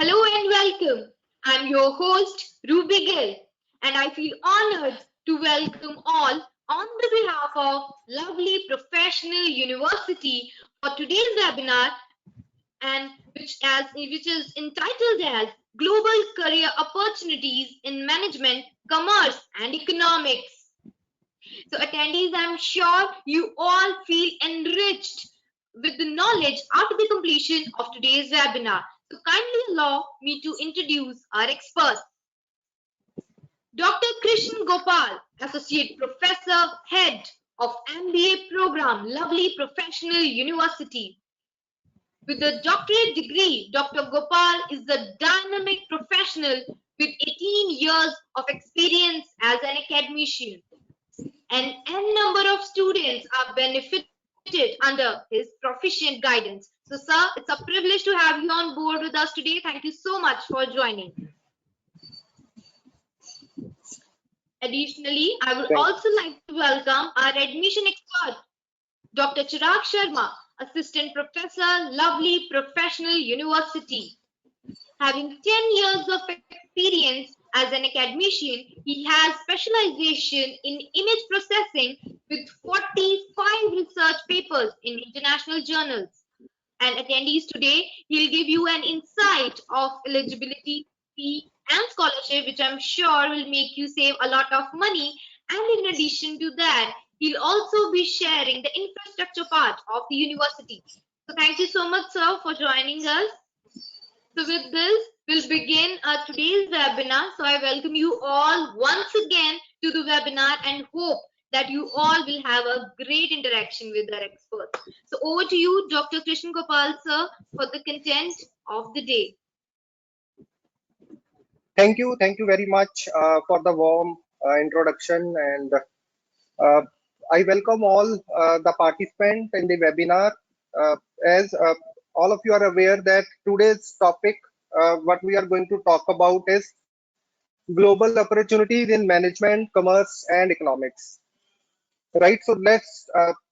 Hello and welcome. I'm your host, Ruby Gill, and I feel honored to welcome all on the behalf of lovely professional university for today's webinar, and which is entitled as Global Career Opportunities in Management, Commerce and Economics. So attendees, I'm sure you all feel enriched with the knowledge after the completion of today's webinar. So kindly allow me to introduce our expert, Dr. Christian Gopal, Associate Professor, Head of MBA Program, Lovely Professional University. With a doctorate degree, Dr. Gopal is a dynamic professional with 18 years of experience as an academician. An n number of students are benefited under his proficient guidance. So, sir, it's a privilege to have you on board with us today. Thank you so much for joining. Additionally, I would also like to welcome our admission expert, Dr. Chirag Sharma, Assistant Professor, Lovely Professional University. Having 10 years of experience as an academician, he has specialization in image processing with 45 research papers in international journals. And attendees today, he'll give you an insight of eligibility, fee, and scholarship, which I'm sure will make you save a lot of money. And in addition to that, he'll also be sharing the infrastructure part of the university. So thank you so much, sir, for joining us. So with this, we'll begin today's webinar. So I welcome you all once again to the webinar and hope that you all will have a great interaction with our experts. So over to you, Dr. Christian Gopal, sir, for the content of the day. Thank you very much for the warm introduction, and I welcome all the participants in the webinar. As all of you are aware that today's topic, what we are going to talk about is global opportunities in management, commerce, and economics. Right, so let's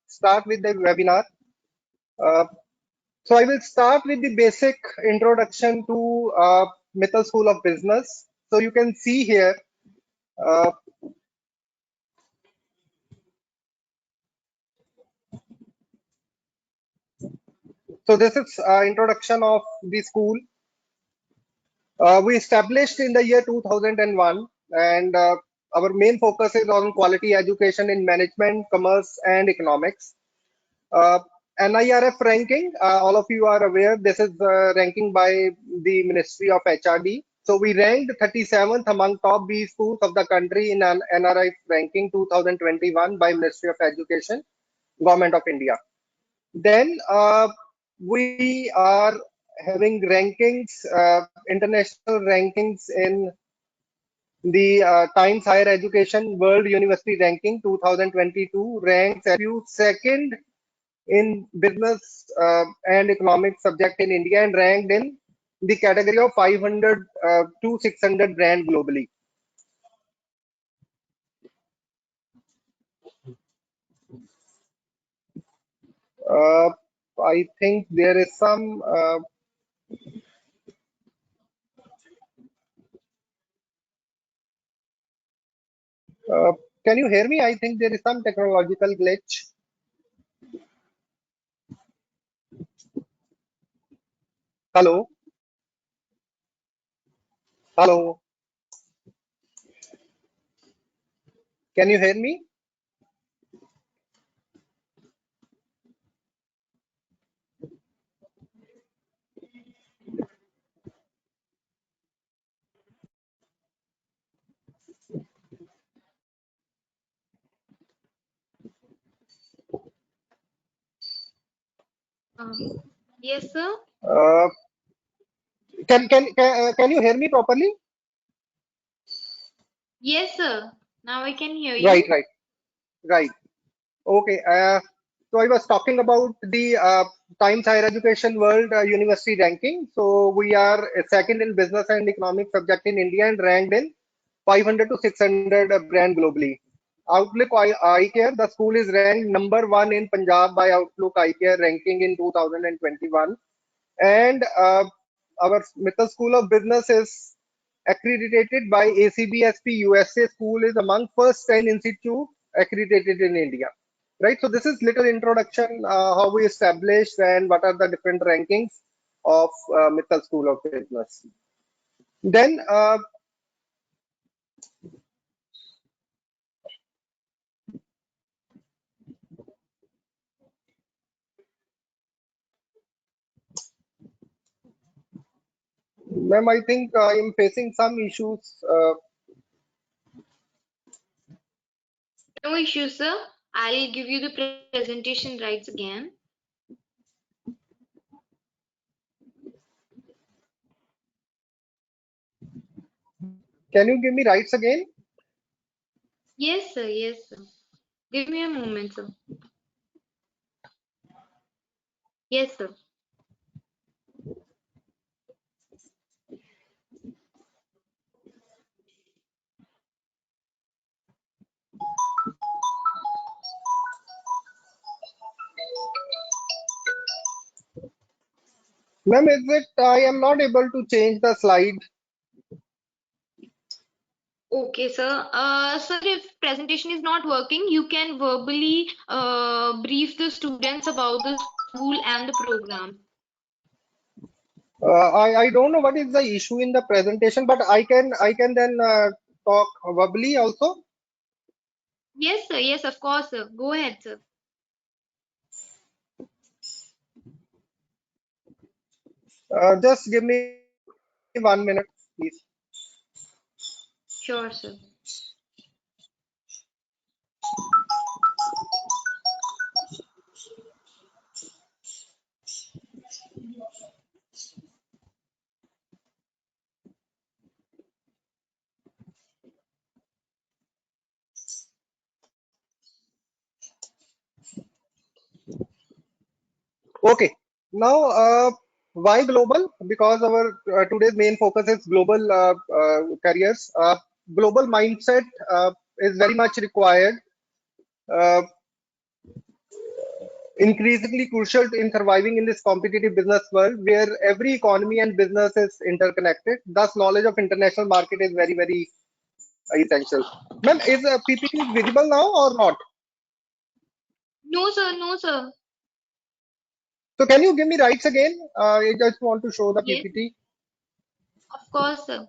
start with the webinar. So I will start with the basic introduction to Methyl School of Business. So you can see here, so this is introduction of the school. We established in the year 2001, and our main focus is on quality education in management, commerce, and economics. NIRF ranking, all of you are aware, this is ranking by the Ministry of HRD. So we ranked 37th among top B schools of the country in an NRI ranking 2021 by Ministry of Education, Government of India. Then we are having rankings, international rankings in the Times Higher Education World University Ranking 2022, ranks LPU second in business and economics subject in India, and ranked in the category of 500 to 600 brand globally. I think there is some can you hear me? I think there is some technological glitch. Hello? Hello? Can you hear me? Yes, sir. Can you hear me properly? Yes, sir. Now I can hear you. Right. Okay. So I was talking about the Times Higher Education World University Ranking. So we are second in business and economics subject in India, and ranked in 500 to 600 brand globally. Outlook Eye Care, the school is ranked number 1 in Punjab by Outlook Eye Care ranking in 2021, and our Methyl School of Business is accredited by ACBSP USA. School is among first 10 institute accredited in India. Right. So this is little introduction how we established and what are the different rankings of Methyl School of Business. Then ma'am, I think I am facing some issues. No issue, sir. I'll give you the presentation rights again. Can you give me rights again? Yes, sir. Yes, sir. Give me a moment, sir. Yes, sir. Ma'am, is it I am not able to change the slide? Okay, sir. Sir, if presentation is not working, you can verbally brief the students about the school and the program. I don't know what is the issue in the presentation, but I can then talk verbally also. Yes, sir. Yes, of course, sir. Go ahead, sir. Just give me 1 minute, please. Sure, sir. Okay. Now, why global? Because our today's main focus is global careers. Global mindset is very much required. Uh, Increasingly crucial in surviving in this competitive business world where every economy and business is interconnected. Thus, knowledge of international market is very, very essential. Ma'am, is PPT visible now or not? No, sir. No, sir. So, can you give me rights again? I just want to show the Yes, PPT. of course, sir.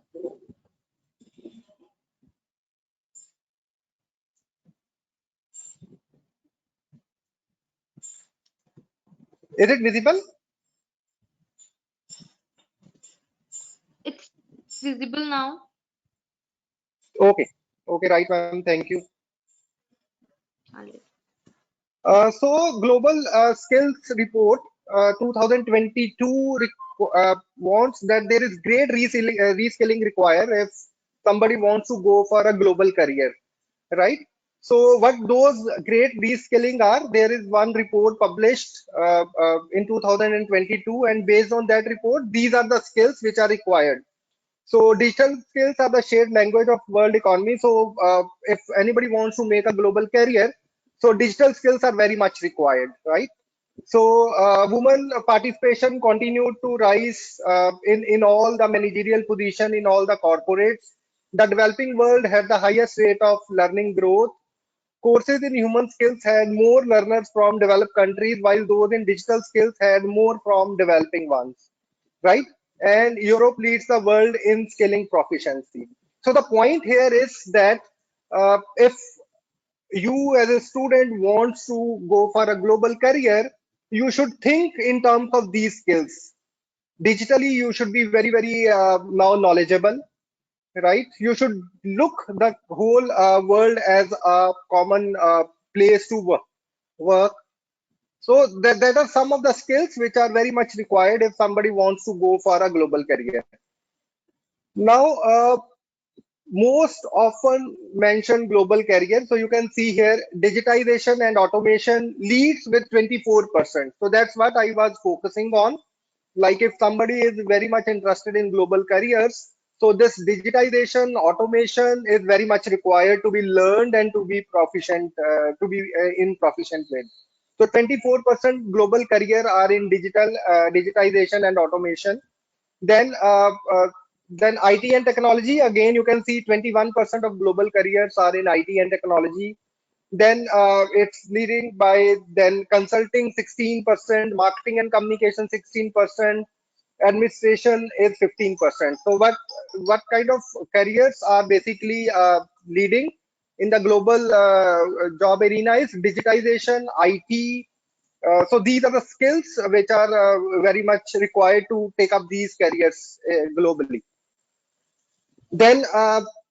Is it visible? It's visible now. Okay. Okay, right, ma'am. Thank you. Alright. So, Global Skills Report 2022 wants that there is great reskilling required if somebody wants to go for a global career, right? So, what those great reskilling are, there is one report published in 2022, and based on that report, these are the skills which are required. So digital skills are the shared language of world economy. So if anybody wants to make a global career, so digital skills are very much required, right? So women participation continued to rise in all the managerial position in all the corporates. The developing world had the highest rate of learning growth. Courses in human skills had more learners from developed countries, while those in digital skills had more from developing ones, right? And Europe leads the world in skilling proficiency. So the point here is that if you as a student wants to go for a global career, you should think in terms of these skills. Digitally, you should be very, very now knowledgeable, right? You should look the whole world as a common place to work. So that are some of the skills which are very much required if somebody wants to go for a global career. Now, most often mentioned global career. So you can see here, digitization and automation leads with 24%. So that's what I was focusing on. Like if somebody is very much interested in global careers, so this digitization, automation is very much required to be learned and to be proficient, in proficient with. So 24% global career are in digitization and automation. Then IT and technology. Again, you can see 21% of global careers are in IT and technology. Then it's leading by then consulting 16%, marketing and communication 16%, administration is 15%. So what kind of careers are basically leading in the global job arena is digitization, IT. So these are the skills which are very much required to take up these careers globally. Then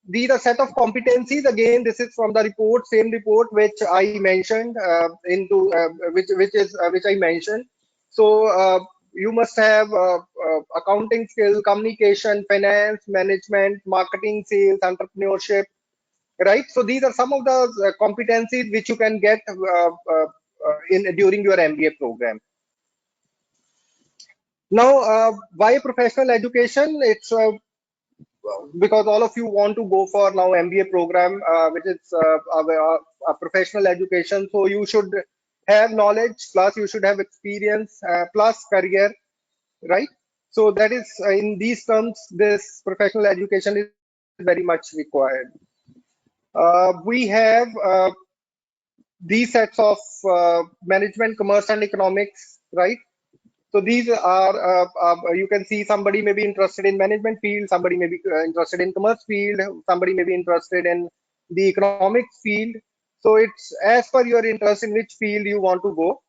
these are set of competencies. Again, this is from the report, same report which I mentioned which I mentioned. So you must have accounting skill, communication, finance, management, marketing, sales, entrepreneurship, right? So these are some of the competencies which you can get in during your MBA program. Now, why professional education? It's because all of you want to go for now MBA program, which is a professional education. So you should have knowledge, plus you should have experience, plus career, right? So that is in these terms, this professional education is very much required. We have these sets of management, commerce, and economics, right? So these are, you can see somebody may be interested in management field, somebody may be interested in commerce field, somebody may be interested in the economics field. So it's as per your interest in which field you want to go.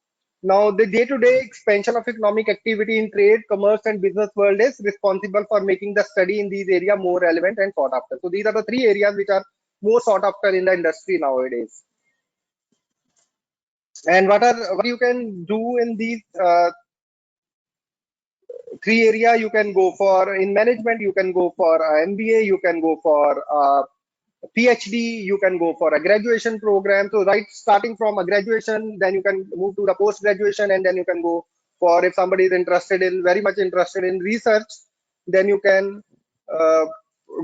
Now, the day-to-day expansion of economic activity in trade, commerce, and business world is responsible for making the study in these areas more relevant and sought after. So these are the three areas which are more sought after in the industry nowadays. And what you can do in these three area, you can go for in management, you can go for MBA, you can go for PhD, you can go for a graduation program. So right, starting from a graduation, then you can move to the post graduation, and then you can go for, if somebody is interested in very much interested in research, then you can uh,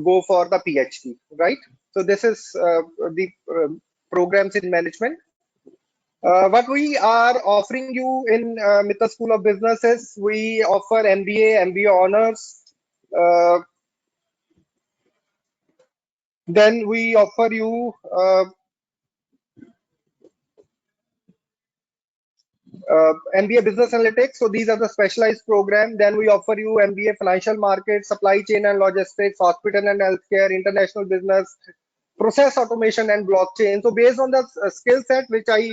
go for the PhD, right? So this is the programs in management. What we are offering you in Methyl School of Business is we offer MBA, MBA Honors. Uh, then we offer you MBA Business Analytics. So these are the specialized program. Then we offer you MBA Financial Markets, Supply Chain and Logistics, Hospital and Healthcare, International Business, Process Automation and Blockchain. So based on the skill set which I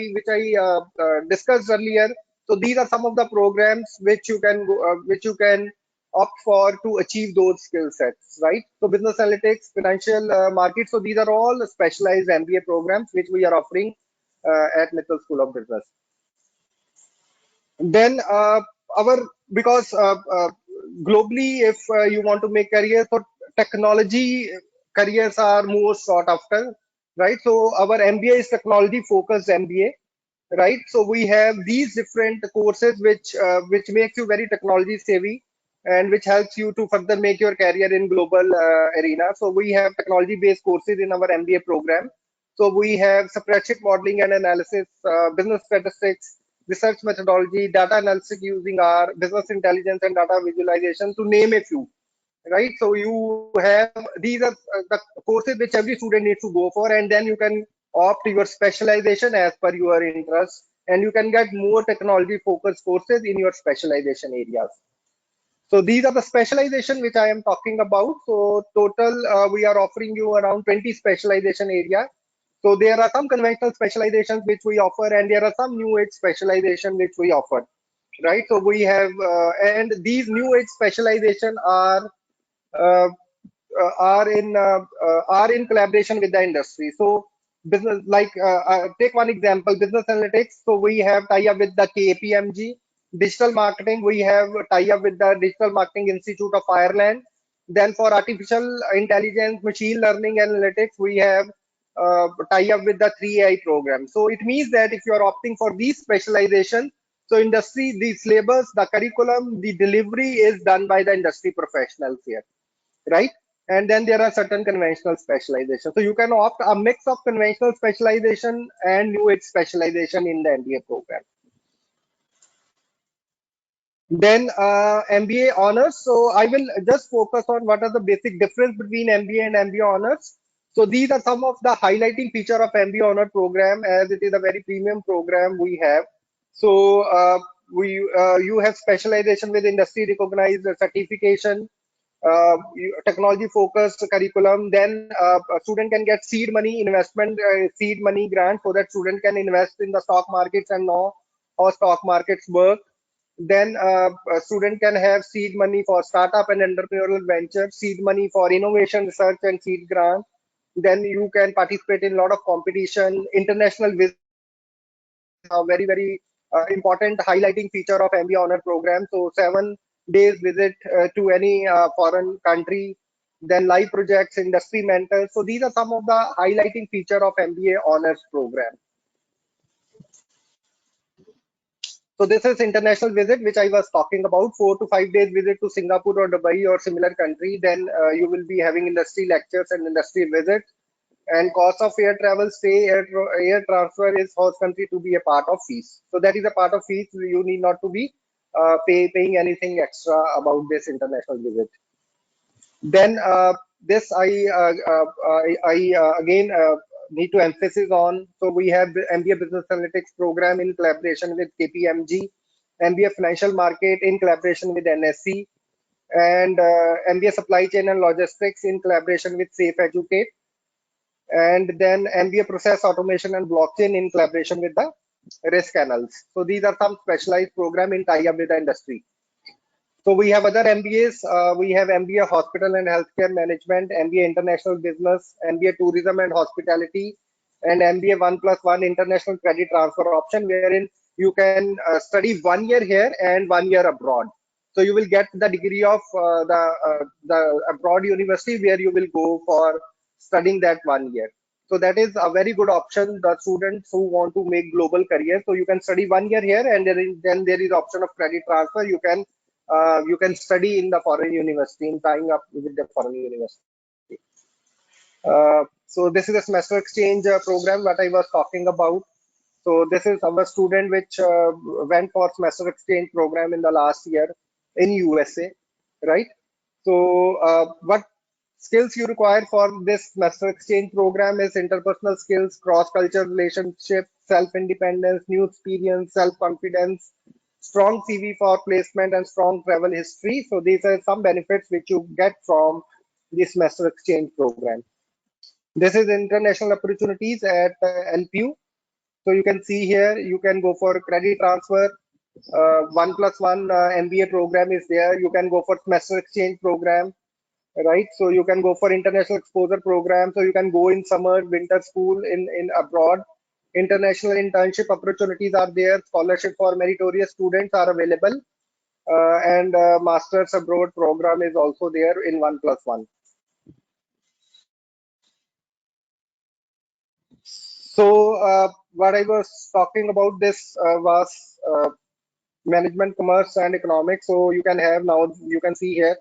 discussed earlier, so these are some of the programs which you can opt for to achieve those skill sets, right? So business analytics, financial markets. So these are all specialized MBA programs which we are offering at Methyl School of Business. Then our because globally, if you want to make careers, so technology careers are more sought after, right? So our MBA is technology focused MBA, right? So we have these different courses which makes you very technology savvy and which helps you to further make your career in global arena. So we have technology based courses in our MBA program. So we have spreadsheet modeling and analysis, business statistics, research methodology, data analysis using R, business intelligence and data visualization, to name a few, right? So you have these are the courses which every student needs to go for, and then you can opt your specialization as per your interest, and you can get more technology focused courses in your specialization areas. So these are the specialization which I am talking about. So total we are offering you around 20 specialization area. So there are some conventional specializations which we offer, and there are some new age specialization which we offer, right? So we have and these new age specialization uh, are in collaboration with the industry. So business, like take one example, business analytics. So we have tie up with the KPMG. Digital marketing, we have tie up with the Digital Marketing Institute of Ireland. Then for artificial intelligence, machine learning analytics, we have tie up with the 3AI program. So it means that if you are opting for these specializations, so industry, the syllabus, the curriculum, the delivery is done by the industry professionals here, right? And then there are certain conventional specialization. So you can opt a mix of conventional specialization and new age specialization in the MBA program. Then MBA honors. So I will just focus on what are the basic difference between MBA and MBA honors. So these are some of the highlighting feature of MBA honor program, as it is a very premium program we have. So you have specialization with industry recognized certification, technology focused curriculum. Then a student can get seed money investment, seed money grant, so that student can invest in the stock markets and know how stock markets work. Then a student can have seed money for startup and entrepreneurial venture, seed money for innovation research and seed grant. Then you can participate in a lot of competition. International visit is a very important highlighting feature of MBA honor program. So 7 days visit to any foreign country. Then live projects, industry mentors. So these are some of the highlighting feature of MBA honors program. So this is international visit, which I was talking about, 4 to 5 days visit to Singapore or Dubai or similar country. Then you will be having industry lectures and industry visits. And cost of air travel, stay, air transfer is host country to be a part of fees. So that is a part of fees. You need not to be paying anything extra about this international visit. Then this I again need to emphasize on. So we have the MBA Business Analytics program in collaboration with KPMG, MBA Financial Market in collaboration with NSC, and MBA Supply Chain and Logistics in collaboration with Safe Educate, and then MBA Process Automation and Blockchain in collaboration with the Risk Analysts. So these are some specialized program in tie-up with the industry. So we have other MBAs. We have MBA Hospital and Healthcare Management, MBA International Business, MBA Tourism and Hospitality, and MBA 1+1 International Credit Transfer option, wherein you can study 1 year here and 1 year abroad. So you will get the degree of the abroad university where you will go for studying that 1 year. So that is a very good option. The students who want to make global career, so you can study 1 year here, and then there is option of credit transfer. You can study in the foreign university in tying up with the foreign university. So this is a semester exchange program what I was talking about. So this is our student which went for semester exchange program in the last year in USA, right? So what skills you require for this semester exchange program is interpersonal skills, cross-cultural relationship, self-independence, new experience, self-confidence, strong CV for placement, and strong travel history. So these are some benefits which you get from this semester exchange program. This is international opportunities at LPU. So you can see here, you can go for credit transfer, 1+1 MBA program is there. You can go for semester exchange program, right? So you can go for international exposure program. So you can go in summer, winter school in abroad. International internship opportunities are there. Scholarship for meritorious students are available. And Masters Abroad program is also there in 1+1. So what I was talking about this was management, commerce, and economics. So you can have now, you can see here.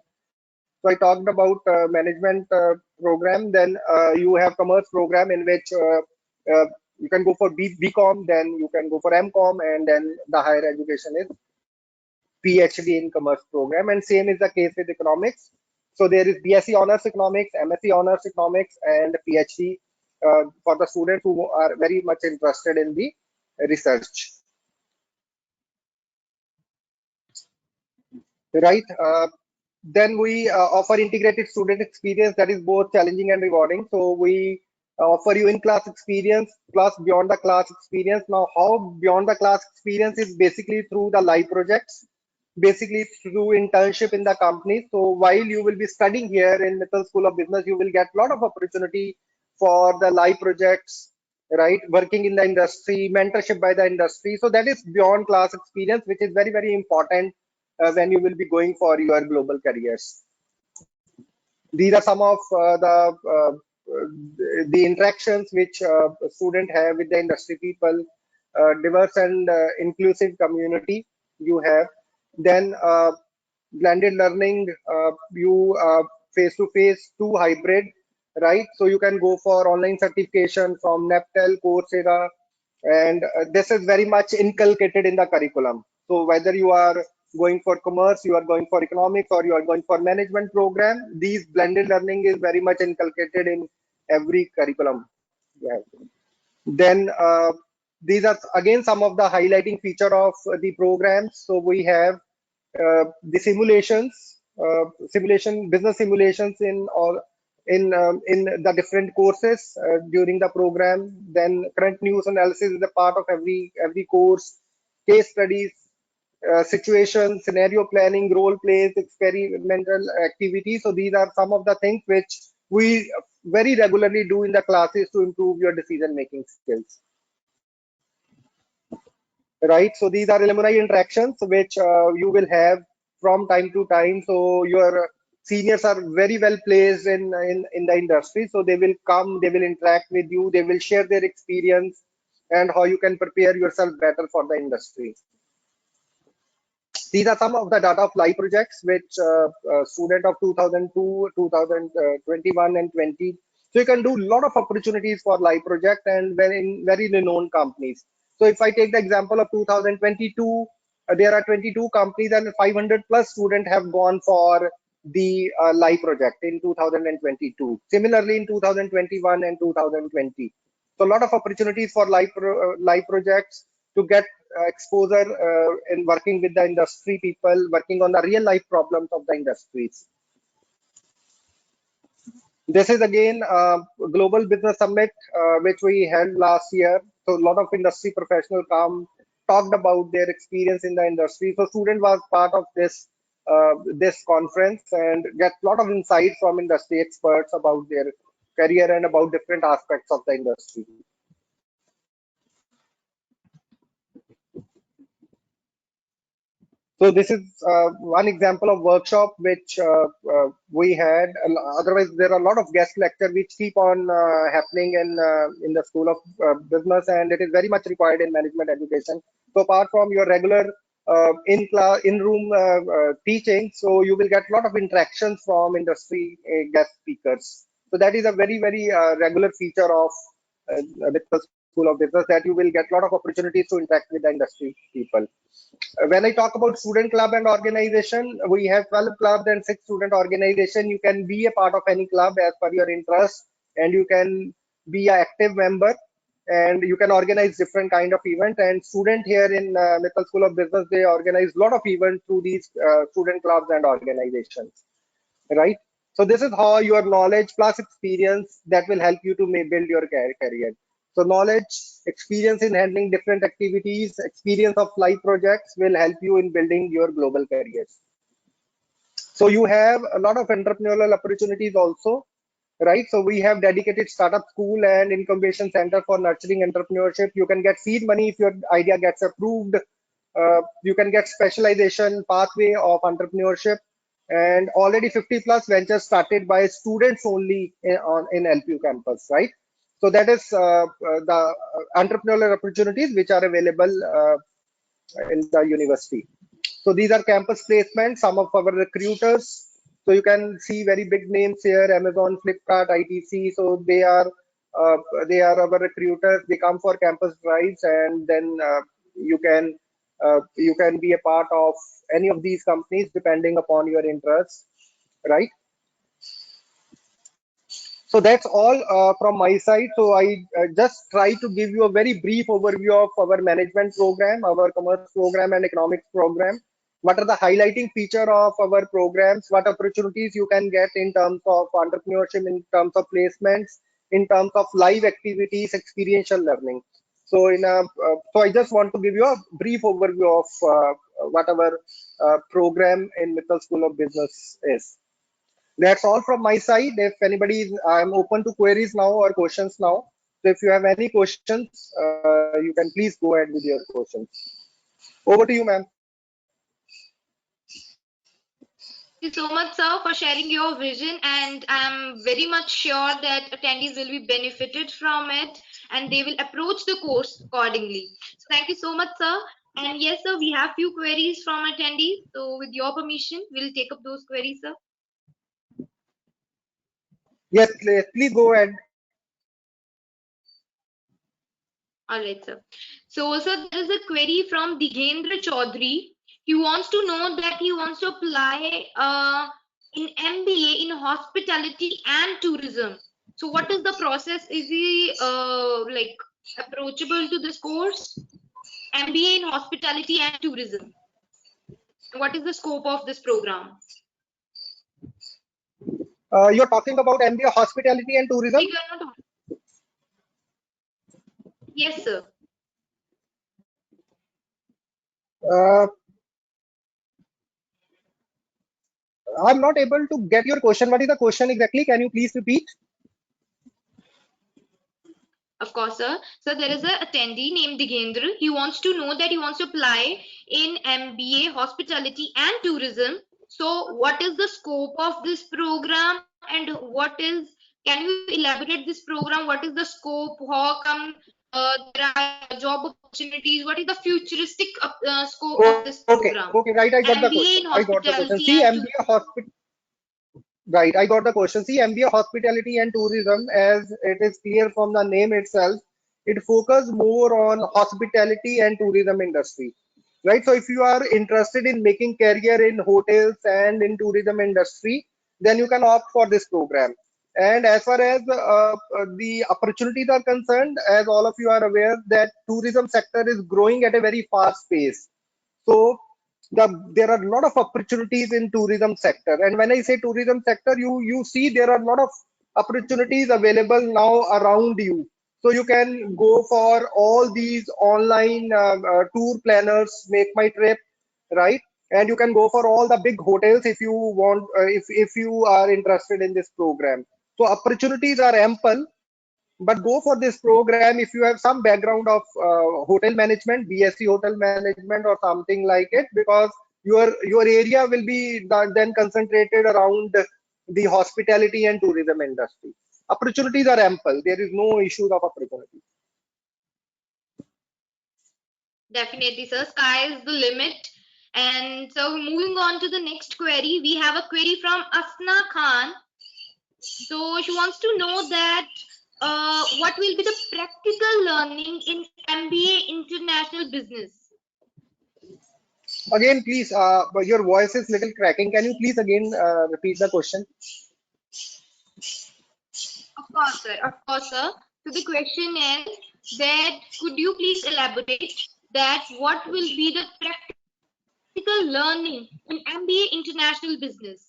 So I talked about management program. Then you have commerce program in which you can go for BCom, then you can go for MCom, and then the higher education is PhD in commerce program. And same is the case with economics. So there is BSc Honors Economics, MSc Honors Economics, and PhD for the students who are very much interested in the research. Right? Then we offer integrated student experience that is both challenging and rewarding. So we offer you in-class experience plus beyond the class experience. Now, how beyond the class experience is basically through the live projects, basically through internship in the company. So while you will be studying here in Methyl School of Business, you will get a lot of opportunity for the live projects, right? Working in the industry, mentorship by the industry. So that is beyond class experience, which is very important when you will be going for your global careers. These are some of the interactions which students have with the industry people, diverse and inclusive community you have. Then blended learning, you face to face to hybrid, right? So you can go for online certification from Neptel, Coursera, and this is very much inculcated in the curriculum. So whether you are going for commerce, you are going for economics, or you are going for management program. These blended learning is very much inculcated in every curriculum. Yeah. Then these are again some of the highlighting feature of the programs. So we have the business simulations in all in the different courses during the program. Then current news analysis is a part of every course. Case studies, situation, scenario planning, role plays, experimental activities. So these are some of the things which we very regularly do in the classes to improve your decision making skills. Right, so these are alumni interactions which you will have from time to time. So your seniors are very well placed in the industry, so they will come, they will interact with you, they will share their experience and how you can prepare yourself better for the industry. These are some of the data of live projects which student of 2002, 2021 and 20. So you can do a lot of opportunities for live project and very renowned companies. So if I take the example of 2022, there are 22 companies and 500 plus students have gone for the live project in 2022. Similarly in 2021 and 2020. So a lot of opportunities for live projects to get exposure in working with the industry people, working on the real life problems of the industries. This is again Global Business Summit, which we held last year. So a lot of industry professionals come, talked about their experience in the industry. So student was part of this conference and get a lot of insight from industry experts about their career and about different aspects of the industry. So this is one example of workshop which we had. Otherwise, there are a lot of guest lecture which keep on happening in the School of Business, and it is very much required in management education. So apart from your regular in room teaching, so you will get a lot of interactions from industry guest speakers. So that is a very regular feature of with the School of Business, that you will get a lot of opportunities to interact with the industry people. When I talk about student club and organization, we have 12 clubs and 6 student organization. You can be a part of any club as per your interest, and you can be an active member, and you can organize different kind of event. And student here in Methyl School of Business, they organize a lot of events through these student clubs and organizations, right? So this is how your knowledge plus experience that will help you to build your career. So knowledge, experience in handling different activities, experience of live projects will help you in building your global careers. So you have a lot of entrepreneurial opportunities also, right? So we have dedicated startup school and incubation center for nurturing entrepreneurship. You can get seed money if your idea gets approved. You can get specialization pathway of entrepreneurship, and already 50 plus ventures started by students only in LPU campus, right? So that is the entrepreneurial opportunities which are available in the university. So these are campus placements, some of our recruiters. So you can see very big names here: Amazon, Flipkart, ITC. So they are our recruiters. They come for campus drives, and then you can be a part of any of these companies depending upon your interest, right? So that's all from my side. So I just try to give you a very brief overview of our management program, our commerce program and economics program. What are the highlighting feature of our programs? What opportunities you can get in terms of entrepreneurship, in terms of placements, in terms of live activities, experiential learning. So so I just want to give you a brief overview of what our program in Methyl School of Business is. That's all from my side. If anybody I'm open to queries now or questions now. So if you have any questions, you can please go ahead with your questions. Over to you, ma'am. Thank you so much, sir, for sharing your vision, and I'm very much sure that attendees will be benefited from it and they will approach the course accordingly. So thank you so much, sir. And yes, sir, we have few queries from attendees. So with your permission, we'll take up those queries, sir. Yes, please go ahead. All right, sir. So, sir, there is a query from Digendra Chaudhary. He wants to know that he wants to apply in MBA in hospitality and tourism. So what is the process? Is he like approachable to this course? MBA in hospitality and tourism. What is the scope of this program? You're talking about MBA Hospitality and Tourism? You are not. Yes, sir. Uh, I'm not able to get your question. What is the question exactly? Can you please repeat? Of course, sir. So there is a attendee named Digendra. He wants to know that he wants to apply in MBA Hospitality and Tourism. So what is the scope of this program and what is, can you elaborate this program? What is the scope? How come there are job opportunities? What is the futuristic scope of this program? Okay, right. I got the MBA question. in I got the question. Hospitality See, and MBA Hospital. Right, I got the question. See, MBA Hospitality and Tourism, as it is clear from the name itself, it focuses more on hospitality and tourism industry. Right. So if you are interested in making career in hotels and in tourism industry, then you can opt for this program. And as far as the opportunities are concerned, as all of you are aware, that tourism sector is growing at a very fast pace. So there are a lot of opportunities in tourism sector. And when I say tourism sector, you see there are a lot of opportunities available now around you. So you can go for all these online tour planners, make my trip, right? And you can go for all the big hotels if you want, if you are interested in this program. So opportunities are ample, but go for this program if you have some background of hotel management, BSc hotel management or something like it, because your area will be then concentrated around the hospitality and tourism industry. Opportunities are ample. There is no issues of opportunity. definitely, sir. Sky is the limit. And so moving on to the next query, we have a query from Asna Khan. So she wants to know that what will be the practical learning in MBA International Business? Again, please, your voice is little cracking. Can you please again repeat the question? Of course, sir. Of course, sir. So the question is that could you please elaborate that what will be the practical learning in MBA International Business?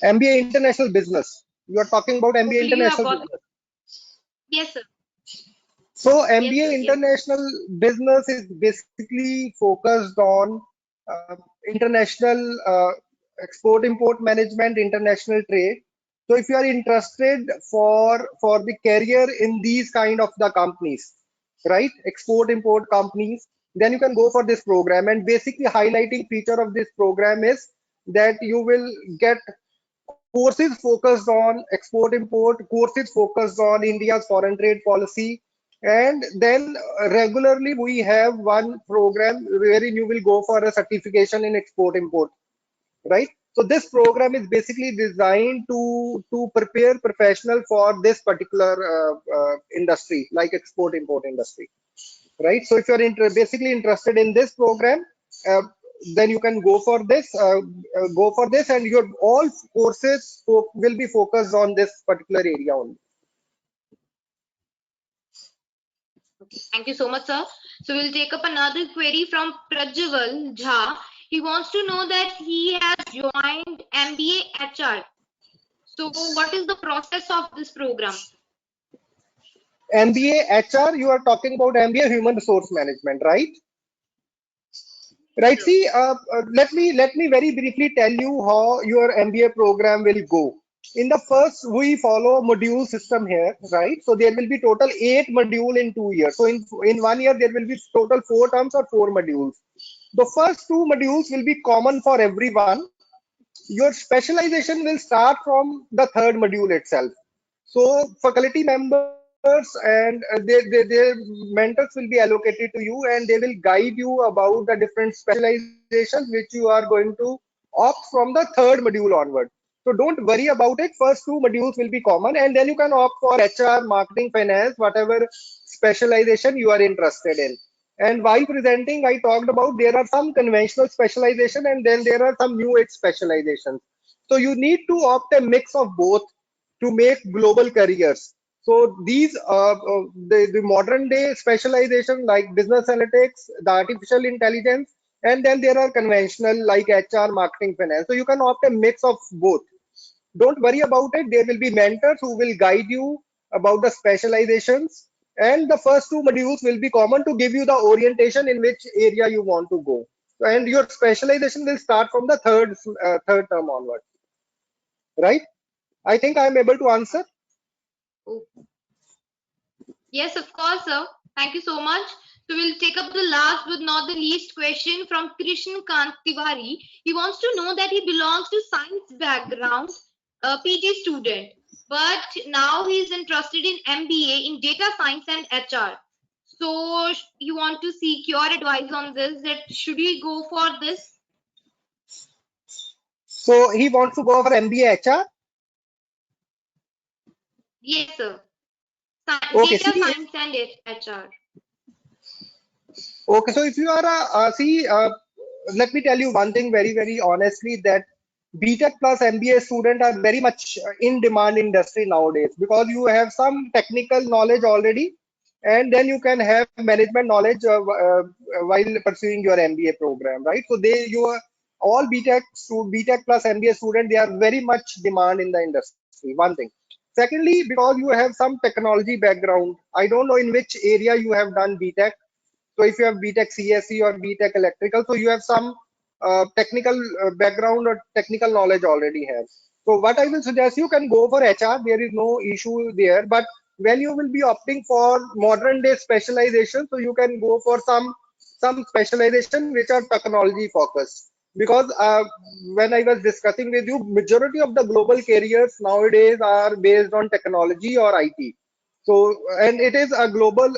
MBA International Business. You are talking about MBA Hopefully you have International got. Business. Yes, sir. So Yes, MBA sir. Yes, sir. International Business is basically focused on international export import management, international trade. So if you are interested for the career in these kind of the companies, right, export import companies, then you can go for this program. And basically highlighting feature of this program is that you will get courses focused on export import, courses focused on India's foreign trade policy, and then regularly we have one program wherein you will go for a certification in export import, right? So this program is basically designed to prepare professional for this particular industry, like export import industry, right? So if you're basically interested in this program, uh, then you can go for this, and your all courses will be focused on this particular area only. Thank you so much, sir. So we'll take up another query from Prajwal Jha. He wants to know that he has joined MBA HR. So what is the process of this program? MBA HR, you are talking about MBA Human Resource Management, right? Right. See, let me very briefly tell you how your MBA program will go. In the first, we follow module system here, right? So there will be total 8 module in 2 years. So in 1 year there will be total 4 terms or 4 modules. The first 2 modules will be common for everyone. Your specialization will start from the third module itself. So faculty members and their mentors will be allocated to you, and they will guide you about the different specializations which you are going to opt from the third module onward. So don't worry about it. First 2 modules will be common, and then you can opt for HR, marketing, finance, whatever specialization you are interested in. And while presenting, I talked about there are some conventional specialization and then there are some new age specializations. So you need to opt a mix of both to make global careers. So these the modern day specialization like business analytics, the artificial intelligence, and then there are conventional like HR, marketing, finance. So you can opt a mix of both. Don't worry about it. There will be mentors who will guide you about the specializations. And the first two modules will be common to give you the orientation in which area you want to go. And your specialization will start from the third term onward, right? I think I am able to answer. Oh, yes, of course, sir. Thank you so much. So we'll take up the last but not the least question from Krishan Kant Tiwari. He wants to know that he belongs to science background, a PG student, but now he's interested in MBA in data science and HR. So you want to seek your advice on this, that should he go for this? So he wants to go for MBA HR. Yes, sir. Okay, Data see, science and HR. okay, so if you are let me tell you one thing very honestly that BTech plus MBA student are very much in demand industry nowadays because you have some technical knowledge already, and then you can have management knowledge while pursuing your MBA program, right? So you are all BTech plus MBA student, they are very much demand in the industry. One thing. Secondly, because you have some technology background, I don't know in which area you have done BTech. So if you have BTech CSE or BTech electrical, so you have some technical background or technical knowledge already have. So what I will suggest, you can go for HR. There is no issue there. But when you will be opting for modern day specialization, so you can go for some specialization which are technology focused. Because when I was discussing with you, majority of the global careers nowadays are based on technology or IT. So, and it is a global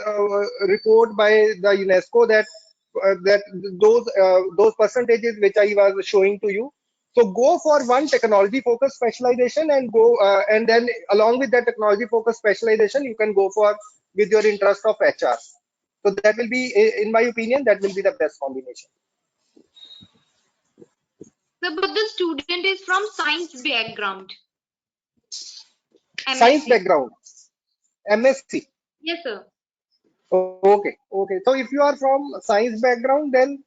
report by the UNESCO that those percentages which I was showing to you. So go for one technology focused specialization and go and then along with that technology focused specialization, you can go for with your interest of HR. So that will be, in my opinion, that will be the best combination. So, but the student is from science background, Science MSc. background, MSc. Yes, sir. Okay. So if you are from science background, then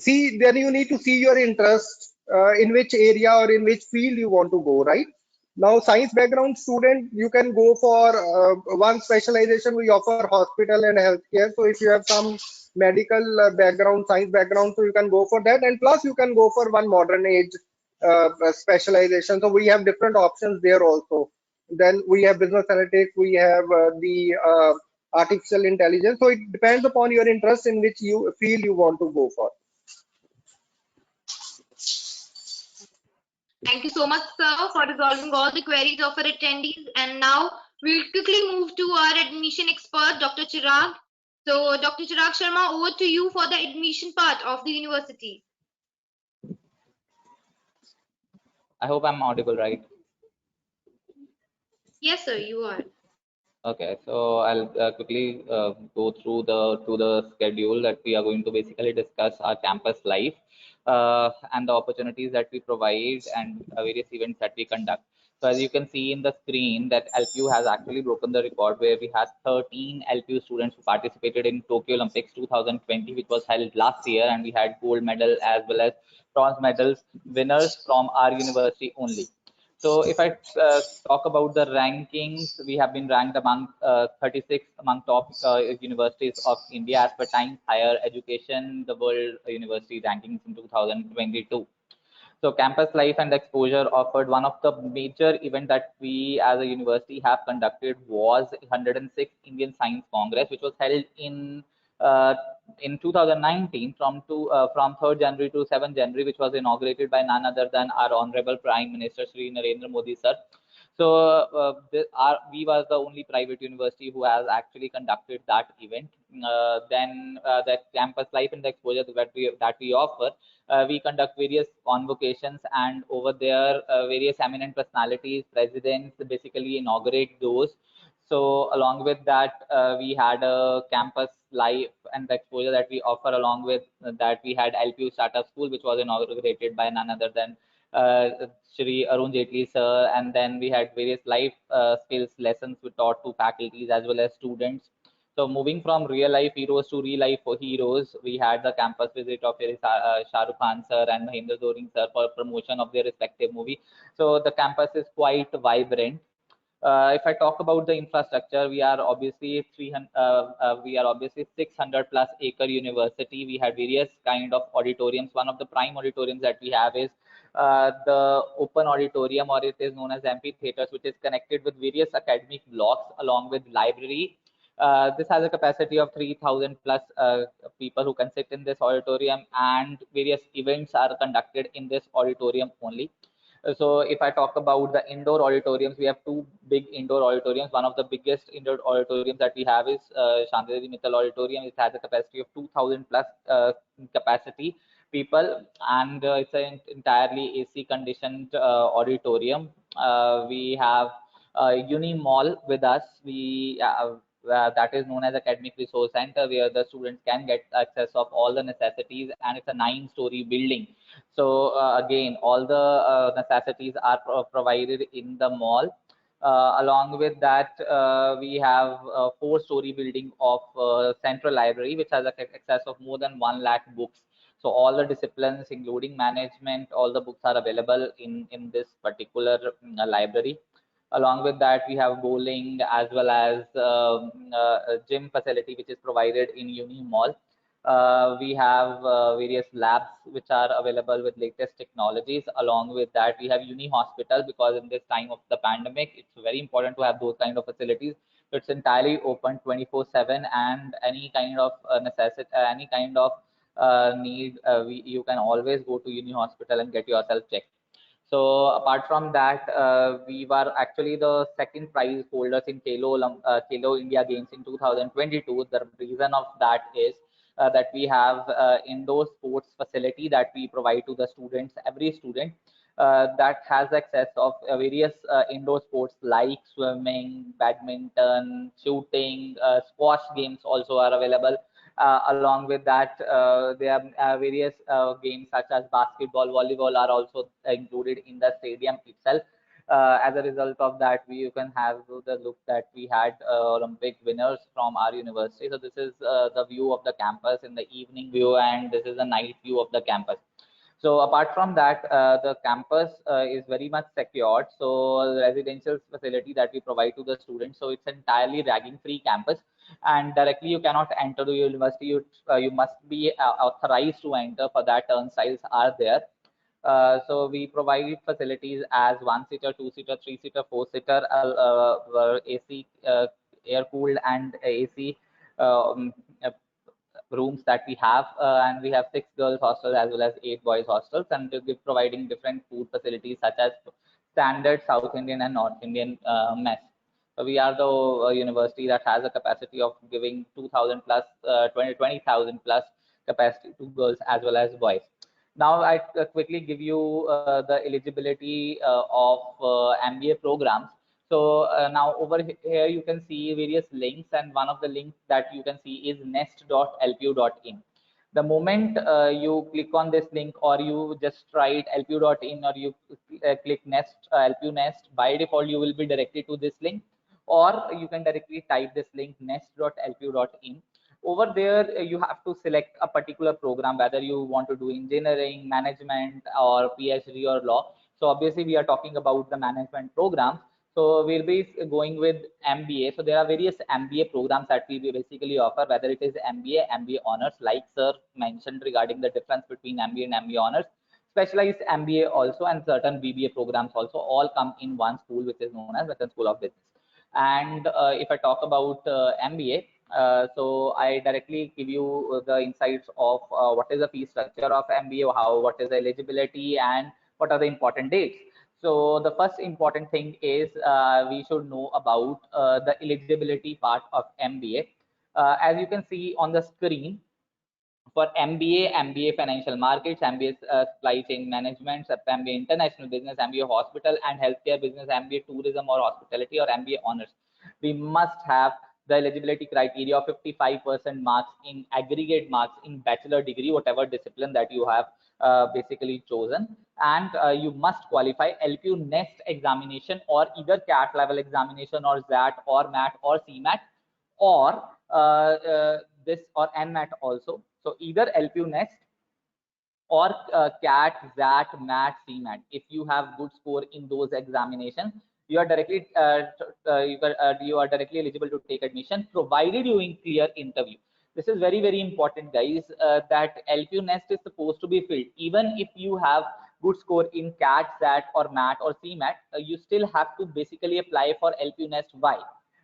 you need to see your interest in which area or in which field you want to go, right? Now, science background student, you can go for one specialization. We offer hospital and healthcare. So if you have some medical background, science background, so you can go for that. And plus, you can go for one modern age specialization. So we have different options there also. Then we have business analytics. We have the artificial intelligence. So it depends upon your interest in which you feel you want to go for. Thank you so much, sir, for resolving all the queries of our attendees. And now we'll quickly move to our admission expert, Dr. Chirag. So, Dr. Chirag Sharma, over to you for the admission part of the university. I hope I'm audible, right? Yes, sir, you are. Okay, so I'll quickly go through the schedule that we are going to basically discuss our campus life and the opportunities that we provide and various events that we conduct. So as you can see in the screen, that LPU has actually broken the record where we had 13 LPU students who participated in Tokyo Olympics 2020, which was held last year, and we had gold medal as well as bronze medals winners from our university only. So if I talk about the rankings, we have been ranked among 36 among top universities of India as per Times Higher Education, the World University Rankings in 2022. So campus life and exposure offered. One of the major event that we as a university have conducted was 106th Indian Science Congress, which was held uh, in 2019 from 3rd January to 7th January, which was inaugurated by none other than our Honorable Prime Minister Shri Narendra Modi sir. So we was the only private university who has actually conducted that event. Then the campus life and the exposure that we offer, we conduct various convocations, and over there various eminent personalities, presidents basically inaugurate those. So along with that, we had a campus life and the exposure that we offer. Along with that, we had LPU Startup School, which was inaugurated by none other than Shri Arun Jaitley sir, and then we had various life skills lessons we taught to faculties as well as students. So moving from real life heroes to real life heroes, we had the campus visit of Shah Rukh Khan sir and Mahendra Doring sir for promotion of their respective movie. So the campus is quite vibrant. If I talk about the infrastructure, we are obviously 600 plus acre university. We had various kind of auditoriums. One of the prime auditoriums that we have is the open auditorium, or it is known as amphitheaters, which is connected with various academic blocks along with library. This has a capacity of 3,000 plus people who can sit in this auditorium, and various events are conducted in this auditorium only. So if I talk about the indoor auditoriums, we have two big indoor auditoriums. One of the biggest indoor auditoriums that we have is Shanti Methyl Auditorium. It has a capacity of 2,000 plus capacity people, and it's an entirely AC conditioned auditorium. We have Uni Mall with us. That is known as Academic Resource Center, where the students can get access of all the necessities, and it's a 9-story building. So again, all the necessities are provided in the mall. Along with that, we have a 4-story building of central library, which has access of more than 1 lakh books. So all the disciplines, including management, all the books are available in this particular library. Along with that, we have bowling as well as a gym facility, which is provided in Uni Mall. We have various labs which are available with latest technologies. Along with that, we have Uni Hospital, because in this time of the pandemic, it's very important to have those kind of facilities. So it's entirely open 24/7, and any kind of necessity, any kind of need, you can always go to Uni Hospital and get yourself checked. So apart from that, we were actually the second prize holders in Khelo India Games in 2022. The reason of that is that we have indoor sports facility that we provide to the students. Every student that has access of various indoor sports like swimming, badminton, shooting, squash games also are available. Along with that, there are various games such as basketball, volleyball are also included in the stadium itself. As a result of that, you can have the look that we had Olympic winners from our university. So this is the view of the campus in the evening view, and this is the night view of the campus. So apart from that, the campus is very much secured. So the residential facility that we provide to the students, so it's entirely ragging free campus, and directly you cannot enter the university. You must be authorized to enter. For that, turnstiles are there. So we provide facilities as 1-seater, 2-seater, 3-seater, 4-seater, AC, air cooled and AC um, uh, rooms that we have, and we have 6 girls hostels as well as 8 boys hostels, and we're providing different food facilities such as standard South Indian and North Indian mess. So we are the university that has a capacity of giving 2,000 plus 20,000 plus capacity to girls as well as boys. Now I quickly give you the eligibility of MBA programs. So now over here you can see various links, and one of the links that you can see is nest.lpu.in. The moment you click on this link, or you just write lpu.in, or you click nest, LPU nest, by default you will be directed to this link, or you can directly type this link nest.lpu.in. Over there you have to select a particular program, whether you want to do engineering, management, or PhD or law. So obviously we are talking about the management programs, so we'll be going with MBA. So there are various MBA programs that we basically offer, whether it is MBA, MBA honors, like sir mentioned regarding the difference between MBA and MBA honors, specialized MBA also, and certain BBA programs also, all come in one school, which is known as Methyl School of Business. And if I talk about MBA, so I directly give you the insights of what is the fee structure of MBA, what is the eligibility, and what are the important dates. So the first important thing is we should know about the eligibility part of MBA. As you can see on the screen, for MBA, MBA Financial Markets, MBA Supply Chain Management, MBA International Business, MBA Hospital and Healthcare Business, MBA Tourism or Hospitality, or MBA Honors, we must have the eligibility criteria of 55% marks in aggregate marks in bachelor degree, whatever discipline that you have basically chosen, and you must qualify LPU next examination or either CAT level examination or ZAT or MAT or CMAT or this or NMAT also. So either LPU next or CAT, ZAT, MAT, CMAT. If you have good score in those examinations, you are directly you are directly eligible to take admission, provided you in clear interview. This is very important, guys. That LPU nest is supposed to be filled, even if you have good score in CAT, ZAT, or MAT or CMAT. You still have to basically apply for LPU nest. Why?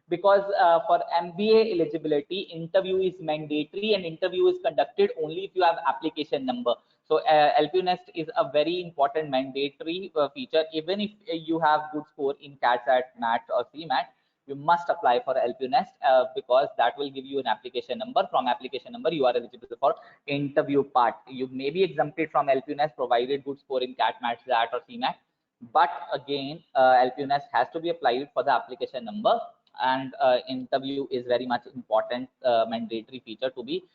Because for MBA eligibility, interview is mandatory and interview is conducted only if you have application number. So LPU Nest is a very important mandatory feature. Even if you have good score in CAT, SAT, MAT or CMAT, you must apply for LPU Nest because that will give you an application number. From application number, you are eligible for interview part. You may be exempted from LPU Nest provided good score in CAT, MAT, SAT or CMAT. But again, LPU Nest has to be applied for the application number, and interview is very much important mandatory feature to be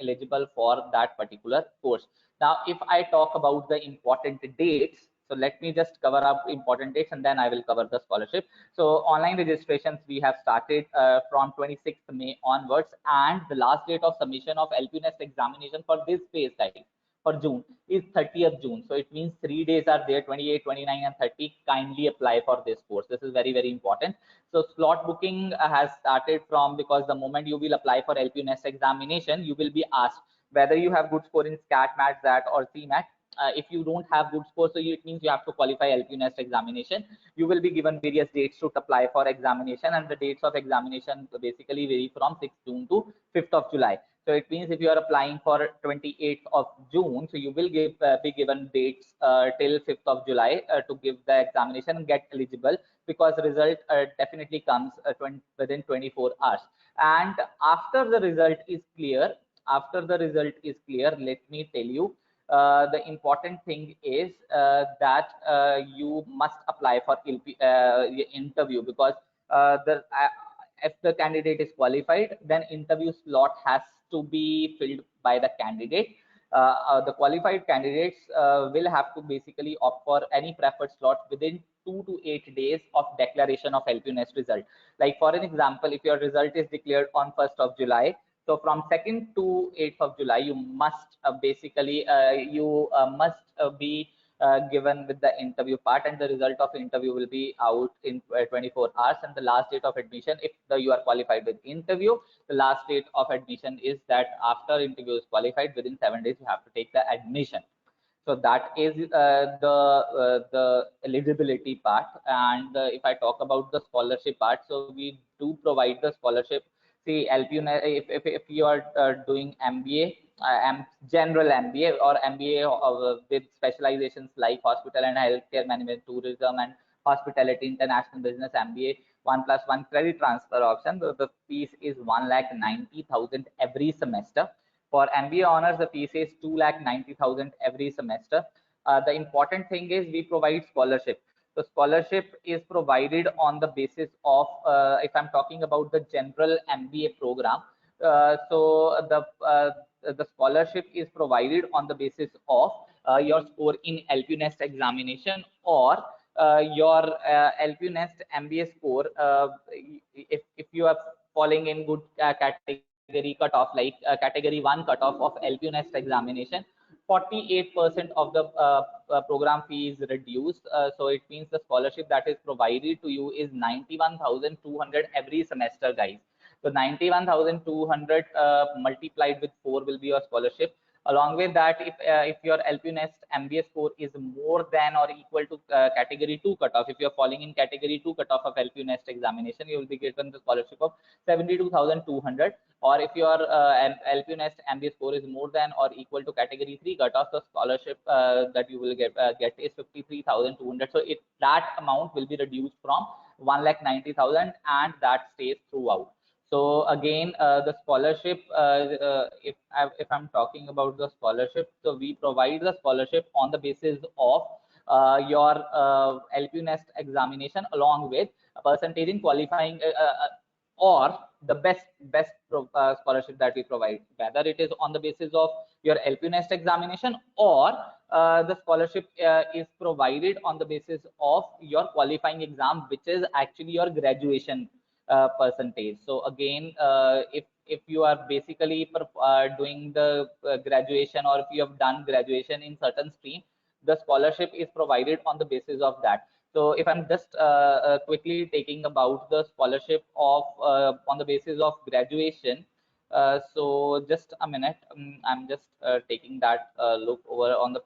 eligible for that particular course. Now, if I talk about the important dates, so let me just cover up important dates and then I will cover the scholarship. So online registrations we have started from 26th May onwards, and the last date of submission of LPU Nest examination for this phase, guys, for June is 30th June. So it means 3 days are there, 28, 29 and 30. Kindly apply for this course. This is very important. So slot booking has started from, because the moment you will apply for LPU Nest examination, you will be asked whether you have good score in SCAT, MAT, ZAT or CMAT. If you don't have good score, so it means you have to qualify LPU Nest examination. You will be given various dates to apply for examination, and the dates of examination basically vary from 6th June to 5th of July. So it means if you are applying for 28th of June, so you will be given dates till 5th of July to give the examination and get eligible, because the result definitely comes within 24 hours. And after the result is clear, let me tell you, the important thing is that you must apply for interview, because if the candidate is qualified, then interview slot has to be filled by the candidate. The qualified candidates will have to basically opt for any preferred slot within 2 to 8 days of declaration of LPU Nest result. Like for an example, if your result is declared on 1st of July, so from 2nd to 8th of July, you must be given with the interview part, and the result of interview will be out in 24 hours. And the last date of admission, if you are qualified with interview, the last date of admission is that after interview is qualified, within 7 days you have to take the admission. So that is the eligibility part. And if I talk about the scholarship part, so we do provide the scholarship. See, LPU, if you are doing MBA, general MBA or MBA with specializations like hospital and healthcare management, tourism and hospitality, international business, MBA 1+1 credit transfer option, the fees is 1,90,000 every semester. For MBA honors, the fees is 2,90,000 every semester. The important thing is we provide scholarship. The scholarship is provided on the basis of, if I'm talking about the general MBA program, the scholarship is provided on the basis of your score in LPU Nest examination, or your LPU Nest MBA score. If you are falling in good category cutoff, like category 1 cutoff of LPU Nest examination, 48% of the program fee is reduced. So it means the scholarship that is provided to you is 91,200 every semester, guys. So 91,200 multiplied with 4 will be your scholarship. Along with that, if your LPU Nest MBA score is more than or equal to category 2 cutoff, if you're falling in category 2 cutoff of LPU Nest examination, you will be given the scholarship of 72,200. Or if your LPU Nest MBA score is more than or equal to category 3 cutoff, the scholarship that you will get is 53,200. So that amount will be reduced from 1,90,000, and that stays throughout. So again, the scholarship, if I'm talking about the scholarship, so we provide the scholarship on the basis of your LPU Nest examination, along with a percentage in qualifying or the best scholarship that we provide, whether it is on the basis of your LPU Nest examination, or the scholarship is provided on the basis of your qualifying exam, which is actually your graduation percentage. So again, if you are basically doing the graduation, or if you have done graduation in certain stream, the scholarship is provided on the basis of that. So if I'm just quickly taking about the scholarship of on the basis of graduation, so just a minute, I'm just taking that look over on the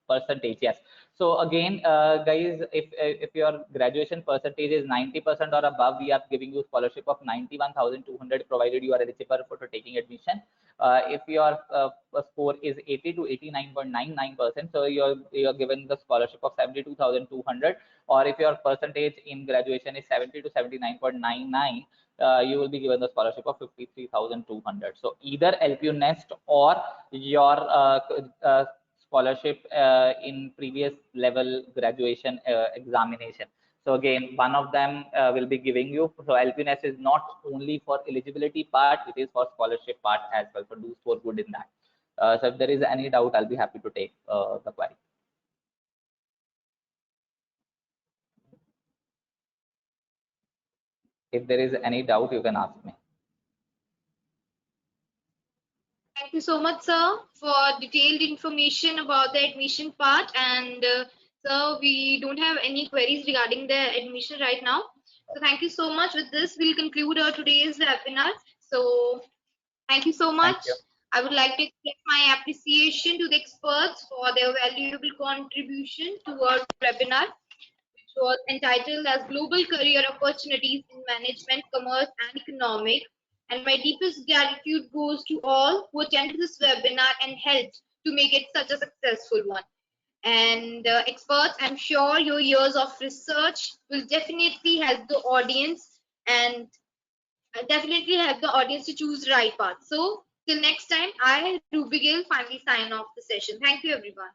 percentage. Yes. So again, guys, if your graduation percentage is 90% or above, we are giving you scholarship of 91,200, provided you are eligible for taking admission. If your score is 80 to 89.99%, so you're given the scholarship of 72,200. Or if your percentage in graduation is 70 to 79.99, you will be given the scholarship of 53,200. So either LPU Nest or your scholarship in previous level graduation examination. So again, one of them will be giving you. So LPU Nest is not only for eligibility part, it is for scholarship part as well. So do score good in that. So if there is any doubt, I'll be happy to take the query. If there is any doubt, you can ask me. Thank you so much, sir, for detailed information about the admission part. And sir, we don't have any queries regarding the admission right now. So thank you so much. With this, we'll conclude our today's webinar. So thank you so Thank much. you. I would like to express my appreciation to the experts for their valuable contribution to our webinar, which was entitled as Global Career Opportunities in Management, Commerce and Economic. And my deepest gratitude goes to all who attended this webinar and helped to make it such a successful one. And experts, I'm sure your years of research will definitely help the audience, and definitely help the audience to choose the right path. So till next time, I, Ruby Gill, finally sign off the session. Thank you, everyone.